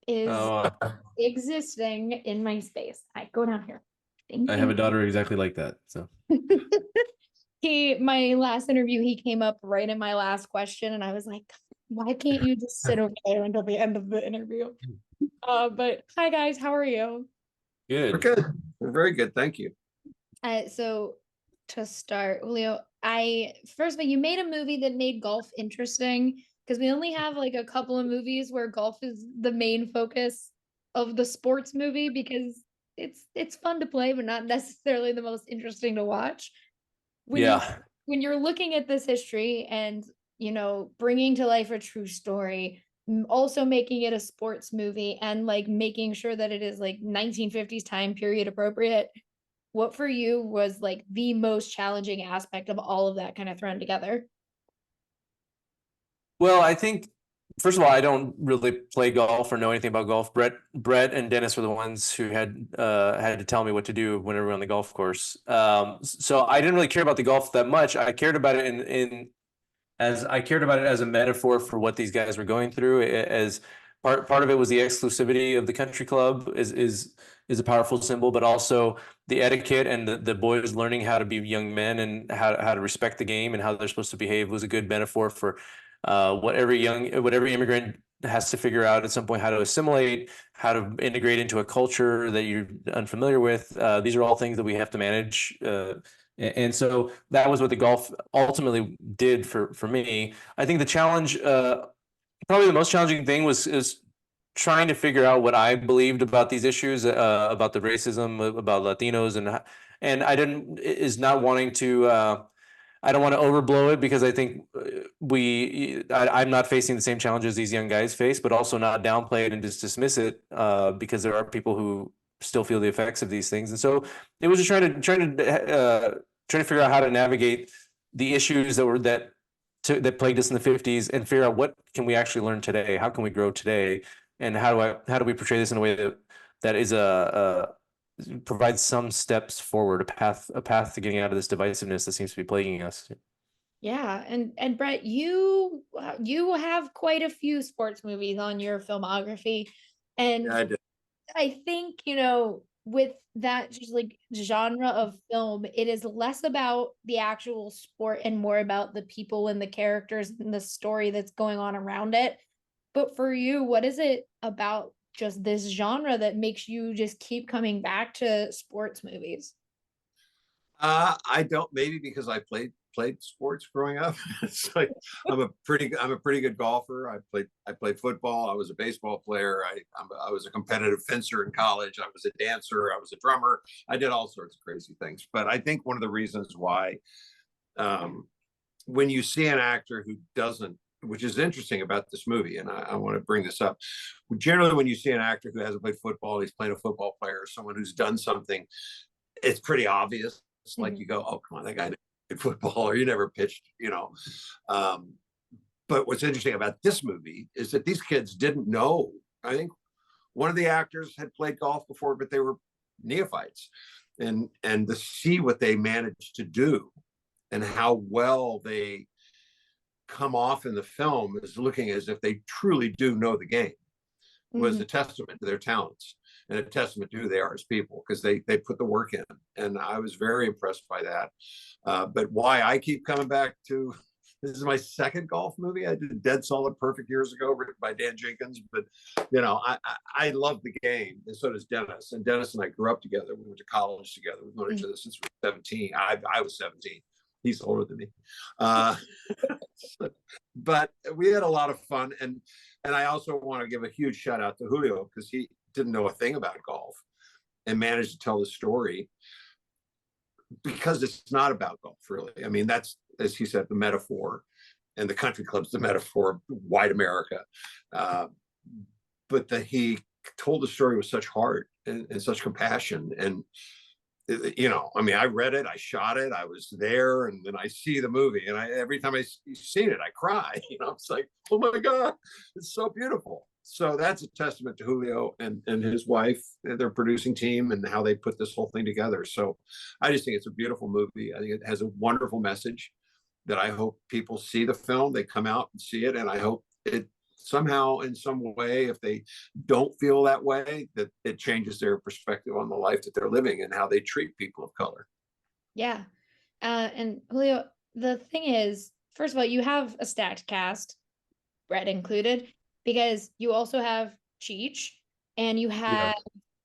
is Oh, existing in my space. I go down here. Thank I have you. a daughter exactly like that. So My last interview, he came up right in my last question, and I was like, why can't you just sit over there until the end of the interview? But hi guys, how are you? We're good. good. We're very good. Thank you. So to start, Julio, I first of all, you made a movie that made golf interesting because we only have like a couple of movies where golf is the main focus of the sports movie because it's fun to play, but not necessarily the most interesting to watch. When you Yeah. when you're looking at this history and bringing to life a true story, also making it a sports movie and like making sure that it is like 1950s time period appropriate, what for you was like the most challenging aspect of all of that kind of thrown together? Well, I think first of all, I don't really play golf or know anything about golf. Brett, and Dennis were the ones who had to tell me what to do whenever we were on the golf course. So I didn't really care about the golf that much. I cared about it in as I cared about it as a metaphor for what these guys were going through. As part of it was the exclusivity of the country club is a powerful symbol, but also the etiquette and the boys learning how to be young men and how to respect the game and how they're supposed to behave was a good metaphor for what every immigrant has to figure out at some point, how to assimilate, how to integrate into a culture that you're unfamiliar with. These are all things that we have to manage. And so that was what the golf ultimately did for me. I think the challenge, probably the most challenging thing is trying to figure out what I believed about these issues, about the racism, about Latinos, and I didn't is not wanting to. I don't want to overblow it because I think I'm not facing the same challenges these young guys face, but also not downplay it and just dismiss it because there are people who still feel the effects of these things. And so it was just trying to figure out how to navigate the issues that plagued us in the 50s and figure out what can we actually learn today? How can we grow today? And how do we portray this in a way that is provides some steps forward, a path to getting out of this divisiveness that seems to be plaguing us. Yeah, and Brett, you have quite a few sports movies on your filmography, and Yeah, I did. I think, with that just like genre of film, it is less about the actual sport and more about the people and the characters and the story that's going on around it. But for you, what is it about just this genre that makes you just keep coming back to sports movies? I don't, maybe because I played sports growing up. It's like I'm a pretty good golfer. I played football. I was a baseball player. I was a competitive fencer in college. I was a dancer. I was a drummer. I did all sorts of crazy things. But I think one of the reasons why, um, when you see an actor who doesn't, which is interesting about this movie, and I want to bring this up. Generally, when you see an actor who hasn't played football, he's playing a football player, or someone who's done something, it's pretty obvious. It's like Mhm. you go, oh, come on, that guy played football, or you never pitched. Um, but what's interesting about this movie is that these kids didn't know. I think one of the actors had played golf before, but they were neophytes, and to see what they managed to do and how well they come off in the film is looking as if they truly do know the game was Mhm. a testament to their talents and a testament to who they are as people because they put the work in, and I was very impressed by that. But why I keep coming back to this is my second golf movie. I did Dead Solid Perfect years ago, written by Dan Jenkins. But I love the game, and so does Dennis. And Dennis and I grew up together. We went to college together. We've known each other since we were 17. I was 17. He's older than me. Uh, but we had a lot of fun, and I also want to give a huge shout out to Julio because he didn't know a thing about golf and managed to tell the story because it's not about golf, really. I mean, that's, as he said, the metaphor, and the country club's the metaphor of white America. Uh, but that he told the story with such heart and such compassion. And I mean, I read it, I shot it, I was there, and then I see the movie, and every time I seen it, I cry. It's like, oh my God, it's so beautiful. So that's a testament to Julio and his wife, and their producing team, and how they put this whole thing together. So I just think it's a beautiful movie. I think it has a wonderful message that I hope people see the film, they come out and see it, and I hope it somehow in some way, if they don't feel that way, that it changes their perspective on the life that they're living and how they treat people of color. Yeah. And Julio, the thing is, first of all, you have a stacked cast, Brett included, because you also have Cheech and you Yeah. have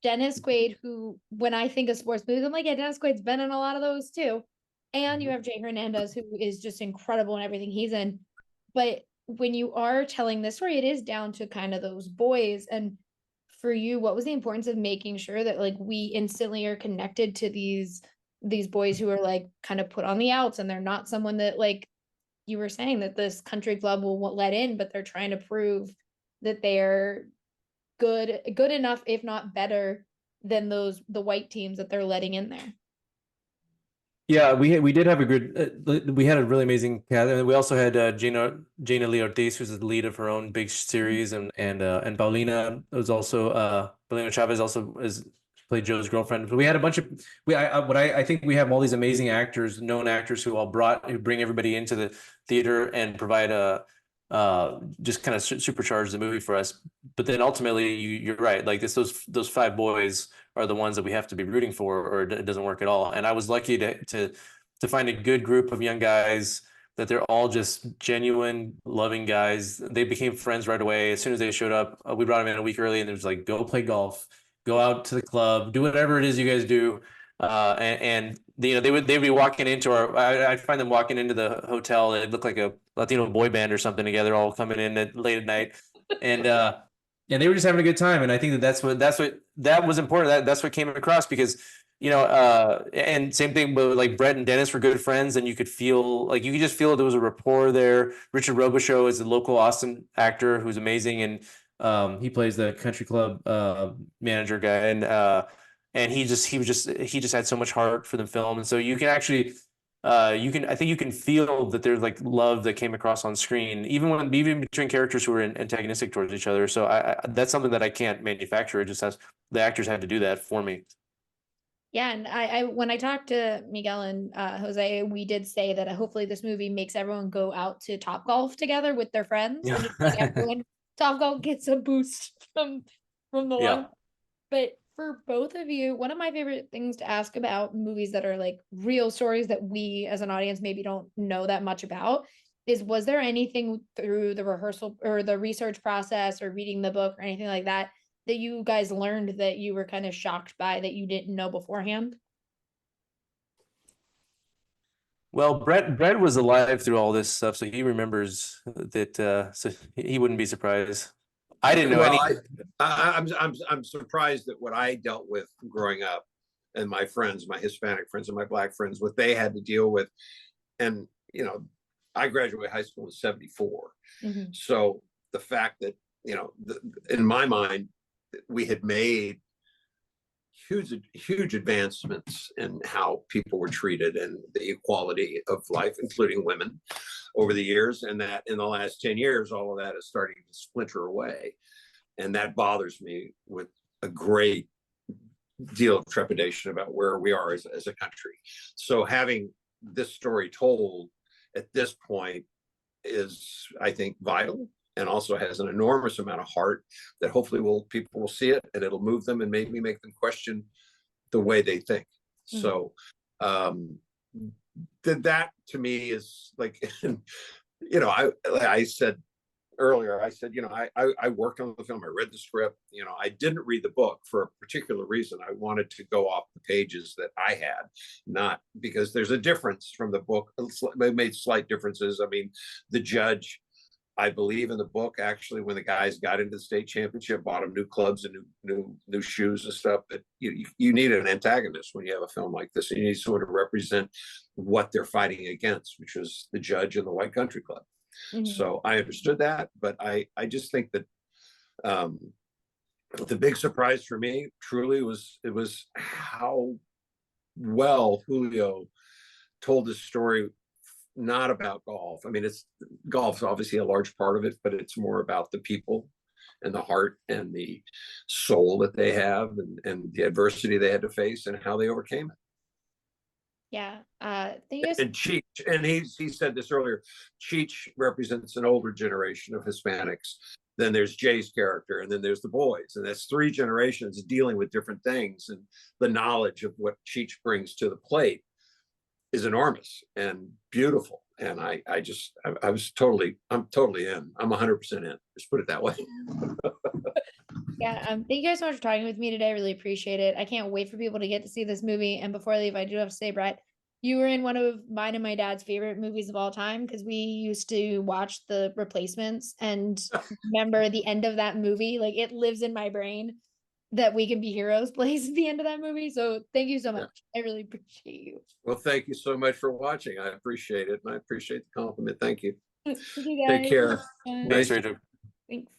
Dennis Quaid, who, when I think of sports movies, I'm like, yeah, Dennis Quaid's been in a lot of those too. And you have Jay Hernandez, who is just incredible in everything he's in. But when you are telling this story, it is down to kind of those boys. And for you, what was the importance of making sure that like we instantly are connected to these boys who are like kind of put on the outs, and they're not someone that, like you were saying, that this country club will let in, but they're trying to prove that they're good enough, if not better than the white teams that they're letting in there. Yeah, we did have a good we had a really amazing cast, and we also had Jaina Lee Ortiz, who's the lead of her own big series, and Paulina was also Paulina Chavez also is played Joe's girlfriend. But we had a bunch of I think we have all these amazing actors, known actors who bring everybody into the theater and provide a just kind of supercharge the movie for us. But then ultimately, you're right, like those five boys are the ones that we have to be rooting for, or it doesn't work at all. And I was lucky to find a good group of young guys that they're all just genuine, loving guys. They became friends right away as soon as they showed up. We brought them in a week early, and it was like, go play golf, go out to the club, do whatever it is you guys do. And you know, they'd be walking into I'd find them walking into the hotel, and it looked like a Latino boy band or something together, all coming in late at night, and they were just having a good time. And I think that was important. That's what came across, because you know, and same thing, but like Brett and Dennis were good friends, and you could just feel there was a rapport there. Richard Robichaux is a local Austin actor who's amazing, and he plays the country club manager guy, and he just had so much heart for the film. And so you can actually I think you can feel that there's like love that came across on screen, even between characters who are antagonistic towards each other. So that's something that I can't manufacture. It just has, the actors had to do that for me. Yeah, and I when I talked to Miguel and Jose, we did say that hopefully this movie makes everyone go out to Top Golf together with their friends, and just like everyone, Top Golf gets a boost from the Yeah. long. But for both of you, one of my favorite things to ask about movies that are like real stories that we as an audience maybe don't know that much about is, was there anything through the rehearsal or the research process or reading the book or anything like that that you guys learned that you were kind of shocked by that you didn't know beforehand? Well, Brett was alive through all this stuff, so he remembers that. So he wouldn't be surprised. I didn't know Well, any. I'm surprised that what I dealt with growing up, and my friends, my Hispanic friends and my Black friends, what they had to deal with. And you know, I graduated high school in '74, so the fact that, you know, in my mind, we had made huge advancements in how people were treated and the equality of life, including women, over the years, and that in the last 10 years, all of that is starting to splinter away. And that bothers me with a great deal of trepidation about where we are as a country. So having this story told at this point is, I think, vital, and also has an enormous amount of heart that hopefully people will see it, and it'll move them and maybe make them question the way they think. So that to me is like, you know, I said earlier, I said, you know, I worked on the film, I read the script, you know, I didn't read the book for a particular reason. I wanted to go off the pages that I had, not because there's a difference from the book. They made slight differences. I mean, the judge, I believe in the book, actually, when the guys got into the state championship, bought them new clubs and new shoes and stuff. But you need an antagonist when you have a film like this. You need someone to represent what they're fighting against, which is the judge and the white country club. So I understood that, but I just think that the big surprise for me truly was how well Julio told this story, not about golf. I mean, golf's obviously a large part of it, but it's more about the people and the heart and the soul that they have, and the adversity they had to face and how they overcame it. Yeah. And Cheech, and he said this earlier, Cheech represents an older generation of Hispanics then there's Jay's character, and then there's the boys, and that's 3 generations dealing with different things, and the knowledge of what Cheech brings to the plate is enormous and beautiful. And I'm totally in. I'm 100% in. Just put it that way. Yeah, thank you guys so much for talking with me today. I really appreciate it. I can't wait for people to get to see this movie. And before I leave, I do have to say, Brett, you were in one of mine and my dad's favorite movies of all time, because we used to watch The Replacements and remember the end of that movie. Like, it lives in my brain that We Can Be Heroes plays at the end of that movie. So thank you so much. I really appreciate you. Well, thank you so much for watching. I appreciate it, and I appreciate the compliment. Thank you. Thank you guys. Take care. Bye. Thanks, Rachel. Thanks.